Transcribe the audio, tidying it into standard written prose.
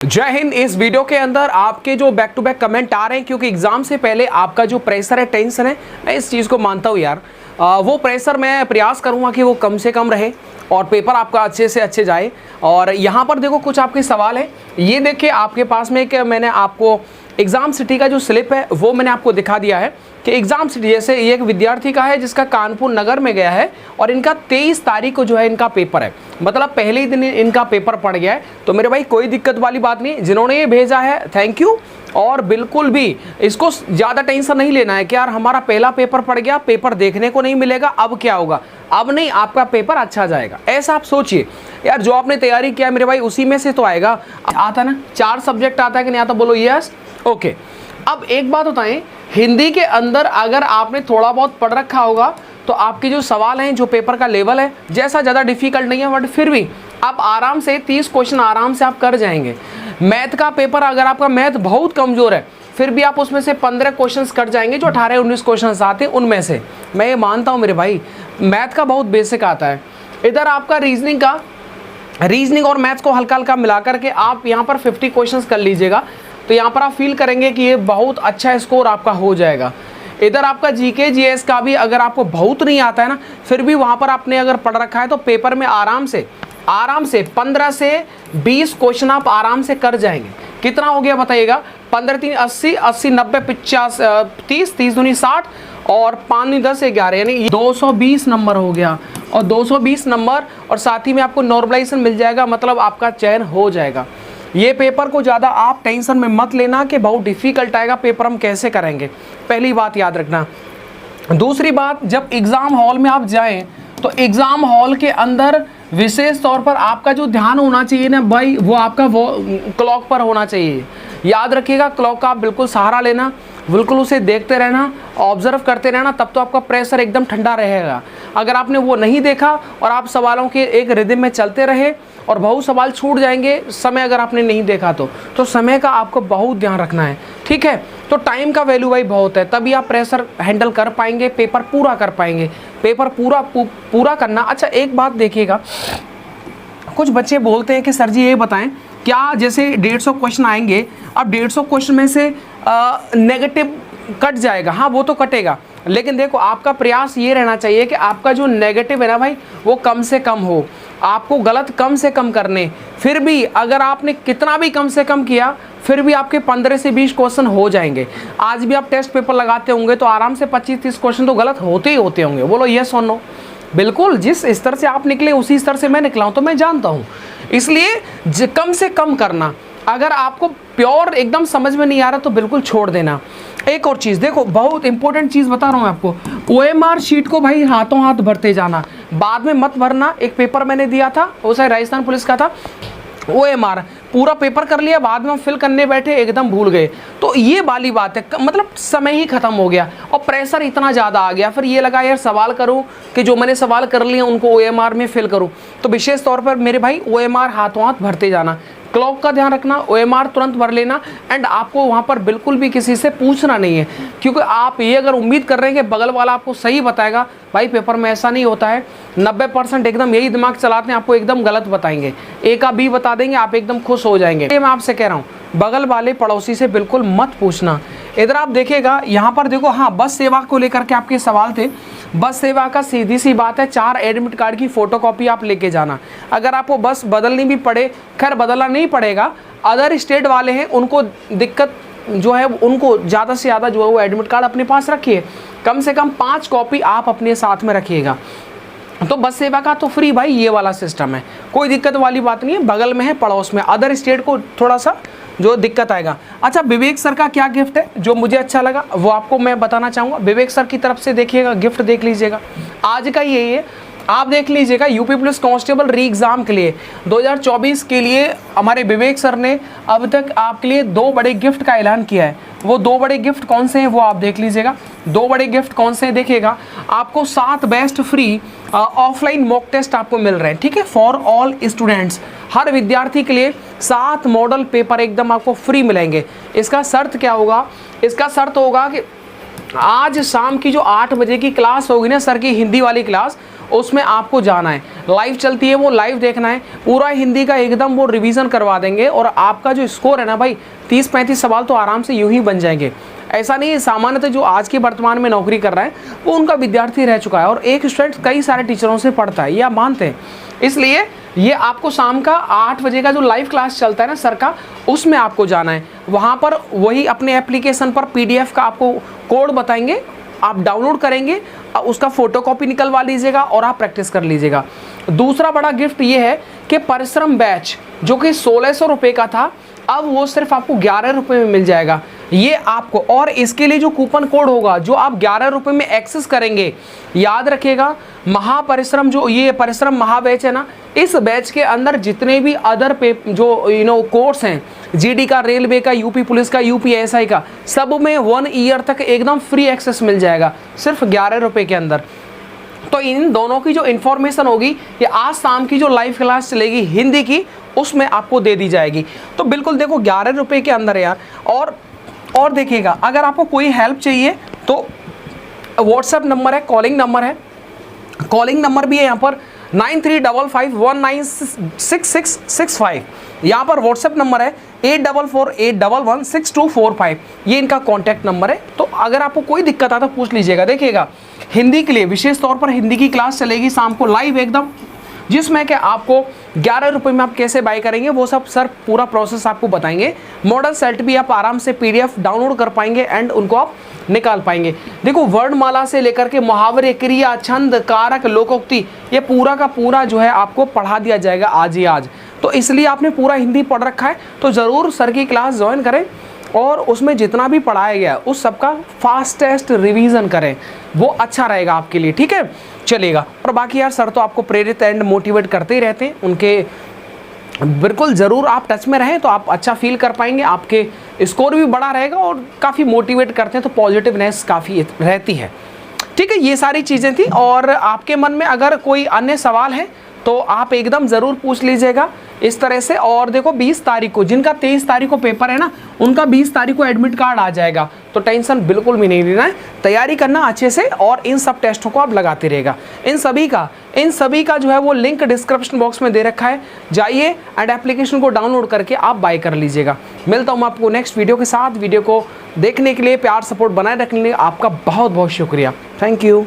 जय हिंद। इस वीडियो के अंदर आपके जो बैक टू बैक कमेंट आ रहे हैं, क्योंकि एग्जाम से पहले आपका जो प्रेशर है, टेंशन है, मैं इस चीज़ को मानता हूँ यार। वो प्रेशर मैं प्रयास करूँगा कि वो कम से कम रहे और पेपर आपका अच्छे से अच्छे जाए। और यहाँ पर देखो कुछ आपके सवाल है, ये देखिए आपके पास में कि मैंने आपको एग्ज़ाम सिटी का जो स्लिप है वो मैंने आपको दिखा दिया है कि एग्ज़ाम सिटी, जैसे ये एक विद्यार्थी का है जिसका कानपुर नगर में गया है और इनका 23 तारीख को जो है इनका पेपर है, मतलब पहले ही दिन इनका पेपर पड़ गया है। तो मेरे भाई कोई दिक्कत वाली बात नहीं, जिन्होंने ये भेजा है थैंक यू। और बिल्कुल भी इसको ज़्यादा टेंशन नहीं लेना है कि यार हमारा पहला पेपर पड़ गया, पेपर देखने को नहीं मिलेगा, अब क्या होगा। अब नहीं, आपका पेपर अच्छा जाएगा, ऐसा आप सोचिए यार। जो आपने तैयारी किया मेरे भाई उसी में से तो आएगा। आता ना 4 सब्जेक्ट आता है कि नहीं आता, बोलो यस ओके। अब एक बात बताएं, हिंदी के अंदर अगर आपने थोड़ा बहुत पढ़ रखा होगा तो आपके जो सवाल हैं, जो पेपर का लेवल है, जैसा ज़्यादा डिफिकल्ट नहीं है, बट फिर भी आप आराम से 30 क्वेश्चन आराम से आप कर जाएंगे। मैथ का पेपर, अगर आपका मैथ बहुत कमज़ोर है फिर भी आप उसमें से 15 क्वेश्चंस कर जाएंगे, जो 18-19 क्वेश्चंस आते हैं उनमें से। मैं ये मानता हूँ मेरे भाई, मैथ का बहुत बेसिक आता है। इधर आपका रीजनिंग और मैथ्स को हल्का हल्का मिला करके आप यहाँ पर 50 क्वेश्चंस कर लीजिएगा, तो यहाँ पर आप फील करेंगे कि ये बहुत अच्छा स्कोर आपका हो जाएगा। इधर आपका जीके जीएस का भी अगर आपको बहुत नहीं आता है ना, फिर भी वहाँ पर आपने अगर पढ़ रखा है तो पेपर में आराम से 15 से 20 क्वेश्चन आप आराम से कर जाएंगे। कितना हो गया बताइएगा? 15×3 80, 80 90 50 30, 30 दूनी 60 और 5 10 11, यानी 220 नंबर हो गया। और 220 नंबर और साथ ही में आपको नॉर्मलाइजेशन मिल जाएगा, मतलब आपका चयन हो जाएगा। ये पेपर को ज़्यादा आप टेंशन में मत लेना कि बहुत डिफ़िकल्ट आएगा, पेपर हम कैसे करेंगे, पहली बात याद रखना। दूसरी बात, जब एग्ज़ाम हॉल में आप जाएं तो एग्ज़ाम हॉल के अंदर विशेष तौर पर आपका जो ध्यान होना चाहिए ना भाई, वो आपका वो क्लॉक पर होना चाहिए। याद रखिएगा, क्लॉक का आप बिल्कुल सहारा लेना, बिल्कुल उसे देखते रहना, ऑब्जर्व करते रहना, तब तो आपका प्रेशर एकदम ठंडा रहेगा। अगर आपने वो नहीं देखा और आप सवालों के एक रिदम में चलते रहे और बहुत सवाल छूट जाएंगे, समय अगर आपने नहीं देखा तो समय का आपको बहुत ध्यान रखना है, ठीक है। तो टाइम का वैल्यू भाई बहुत है, तभी आप प्रेशर हैंडल कर पाएंगे, पेपर पूरा कर पाएंगे। पेपर पूरा करना। अच्छा एक बात देखिएगा, कुछ बच्चे बोलते हैं कि सर जी ये बताएं, क्या जैसे 150 क्वेश्चन आएंगे, अब 150 क्वेश्चन में से नेगेटिव कट जाएगा? हाँ वो तो कटेगा, लेकिन देखो आपका प्रयास ये रहना चाहिए कि आपका जो नेगेटिव है ना भाई, वो कम से कम हो। आपको गलत कम से कम करने, फिर भी अगर आपने कितना भी कम से कम किया फिर भी आपके 15 से 20 क्वेश्चन हो जाएंगे। आज भी आप टेस्ट पेपर लगाते होंगे तो आराम से 25-30 क्वेश्चन तो गलत होते ही होते होंगे, बोलो यस और नो। बिल्कुल, जिस स्तर से आप निकले उसी स्तर से मैं निकला हूँ, तो मैं जानता हूँ। इसलिए कम से कम करना। अगर आपको प्योर एकदम समझ में नहीं आ रहा तो बिल्कुल छोड़ देना। एक और चीज़ देखो, बहुत इंपॉर्टेंट चीज़ बता रहा हूँ आपको, OMR शीट को भाई हाथों हाथ भरते जाना, बाद में मत भरना। एक पेपर मैंने दिया था, वो शायद राजस्थान पुलिस का था, OMR पूरा पेपर कर लिया, बाद में हम फिल करने बैठे एकदम भूल गए। तो ये वाली बात है, मतलब समय ही खत्म हो गया और प्रेशर इतना ज़्यादा आ गया, फिर ये लगा यार सवाल करूँ कि जो मैंने सवाल कर लिए उनको OMR में फिल करूँ। तो विशेष तौर पर मेरे भाई OMR हाथों हाथ भरते जाना, क्लॉक का ध्यान रखना, OMR तुरंत भर लेना। एंड आपको वहाँ पर बिल्कुल भी किसी से पूछना नहीं है, क्योंकि आप ये अगर उम्मीद कर रहे हैं कि बगल वाला आपको सही बताएगा, भाई पेपर में ऐसा नहीं होता है। 90% एकदम यही दिमाग चलाते हैं, आपको एकदम गलत बताएंगे, A का B बता देंगे, आप एकदम खुश हो जाएंगे। ये मैं आपसे कह रहा हूँ, बगल वाले पड़ोसी से बिल्कुल मत पूछना। इधर आप देखिएगा, यहाँ पर देखो, हाँ बस सेवा को लेकर के आपके सवाल थे। बस सेवा का सीधी सी बात है, 4 एडमिट कार्ड की फोटोकॉपी आप लेके जाना। अगर आपको बस बदलनी भी पड़े, खैर बदलना नहीं पड़ेगा, अदर स्टेट वाले हैं उनको दिक्कत जो है, उनको ज़्यादा से ज़्यादा जो है वो एडमिट कार्ड अपने पास रखिए, कम से कम 5 कॉपी आप अपने साथ में रखिएगा। तो बस सेवा का तो फ्री भाई, ये वाला सिस्टम है, कोई दिक्कत वाली बात नहीं है, बगल में है, पड़ोस में। अदर स्टेट को थोड़ा सा जो दिक्कत आएगा। अच्छा विवेक सर का क्या गिफ्ट है जो मुझे अच्छा लगा वो आपको मैं बताना चाहूँगा। विवेक सर की तरफ से देखिएगा, गिफ्ट देख लीजिएगा, आज का यही है, आप देख लीजिएगा। यूपी पुलिस कांस्टेबल री एग्ज़ाम के लिए 2024 के लिए हमारे विवेक सर ने अब तक आपके लिए 2 बड़े गिफ्ट का ऐलान किया है। वो 2 बड़े गिफ्ट कौन से हैं वो आप देख लीजिएगा। 2 बड़े गिफ्ट कौन से हैं देखिएगा, आपको 7 best free offline mock test आपको मिल रहे हैं, ठीक है, फॉर ऑल स्टूडेंट्स। हर विद्यार्थी के लिए 7 मॉडल पेपर एकदम आपको फ्री मिलेंगे। इसका शर्त क्या होगा? इसका शर्त होगा कि आज शाम की जो 8 बजे की क्लास होगी ना सर की हिंदी वाली क्लास, उसमें आपको जाना है, लाइव चलती है वो लाइव देखना है, पूरा हिंदी का एकदम वो रिवीजन करवा देंगे और आपका जो स्कोर है ना भाई 30-35 सवाल तो आराम से यूं ही बन जाएंगे। ऐसा नहीं है, सामान्यतः जो आज के वर्तमान में नौकरी कर रहा है वो उनका विद्यार्थी रह चुका है और एक स्टूडेंट कई सारे टीचरों से पढ़ता है, ये आप मानते हैं। इसलिए ये आपको शाम का 8 बजे का जो लाइव क्लास चलता है ना सर का, उसमें आपको जाना है। वहाँ पर वही अपने एप्लीकेशन पर PDF का आपको कोड बताएंगे, आप डाउनलोड करेंगे, उसका फोटोकॉपी निकलवा लीजिएगा और आप प्रैक्टिस कर लीजिएगा। दूसरा बड़ा गिफ्ट ये है कि परिश्रम बैच जो कि 1600 रुपये का था, अब वो सिर्फ आपको 11 रुपये में मिल जाएगा। ये आपको, और इसके लिए जो कूपन कोड होगा जो आप 11 रुपये में एक्सेस करेंगे, याद रखिएगा महापरिश्रम, जो ये परिश्रम महाबैच है ना, इस बैच के अंदर जितने भी अदर जो कोर्स हैं, GD का, रेलवे का, UP पुलिस का, UPSI का, सब में 1 ईयर तक एकदम फ्री एक्सेस मिल जाएगा सिर्फ 11 रुपये के अंदर। तो इन दोनों की जो इन्फॉर्मेशन होगी ये आज शाम की जो लाइव क्लास चलेगी हिंदी की, उसमें आपको दे दी जाएगी। तो बिल्कुल देखो 11 रुपये के अंदर है यार। और देखिएगा, अगर आपको कोई हेल्प चाहिए तो व्हाट्सएप नंबर है, कॉलिंग नंबर है, कॉलिंग नंबर भी है यहाँ पर 9355196665। यहाँ पर व्हाट्सएप नंबर है 8448116245, ये इनका कॉन्टैक्ट नंबर है। तो अगर आपको कोई दिक्कत आता तो पूछ लीजिएगा। देखिएगा हिंदी के लिए विशेष तौर पर हिंदी की क्लास चलेगी शाम को लाइव एकदम, जिसमें कि आपको 11 रुपये में आप कैसे बाय करेंगे वो सब सर पूरा प्रोसेस आपको बताएंगे। मॉडल सेट भी आप आराम से PDF डाउनलोड कर पाएंगे एंड उनको आप निकाल पाएंगे। देखो वर्णमाला से लेकर के मुहावरे, क्रिया, छंद, कारक, लोकोक्ति, ये पूरा का पूरा जो है आपको पढ़ा दिया जाएगा आज ही आज। तो इसलिए आपने पूरा हिंदी पढ़ रखा है तो ज़रूर सर की क्लास ज्वाइन करें और उसमें जितना भी पढ़ाया गया है उस सबका फास्टेस्ट रिवीजन करें, वो अच्छा रहेगा आपके लिए, ठीक है चलेगा। और बाकी यार सर तो आपको प्रेरित एंड मोटिवेट करते ही रहते हैं, उनके बिल्कुल ज़रूर आप टच में रहें तो आप अच्छा फील कर पाएंगे, आपके स्कोर भी बड़ा रहेगा और काफ़ी मोटिवेट करते हैं तो पॉजिटिवनेस काफ़ी रहती है, ठीक है। ये सारी चीज़ें थी और आपके मन में अगर कोई अन्य सवाल है तो आप एकदम ज़रूर पूछ लीजिएगा इस तरह से। और देखो 20 तारीख को, जिनका 23 तारीख को पेपर है ना, उनका 20 तारीख को एडमिट कार्ड आ जाएगा, तो टेंशन बिल्कुल भी नहीं लेना है, तैयारी करना अच्छे से और इन सब टेस्टों को आप लगाते रहेगा। इन सभी का जो है वो लिंक डिस्क्रिप्शन बॉक्स में दे रखा है, जाइए एंड एप्लीकेशन को डाउनलोड करके आप बाय कर लीजिएगा। मिलता हूँ मैं आपको नेक्स्ट वीडियो के साथ। वीडियो को देखने के लिए, प्यार सपोर्ट बनाए रखने के लिए आपका बहुत बहुत शुक्रिया। Thank you.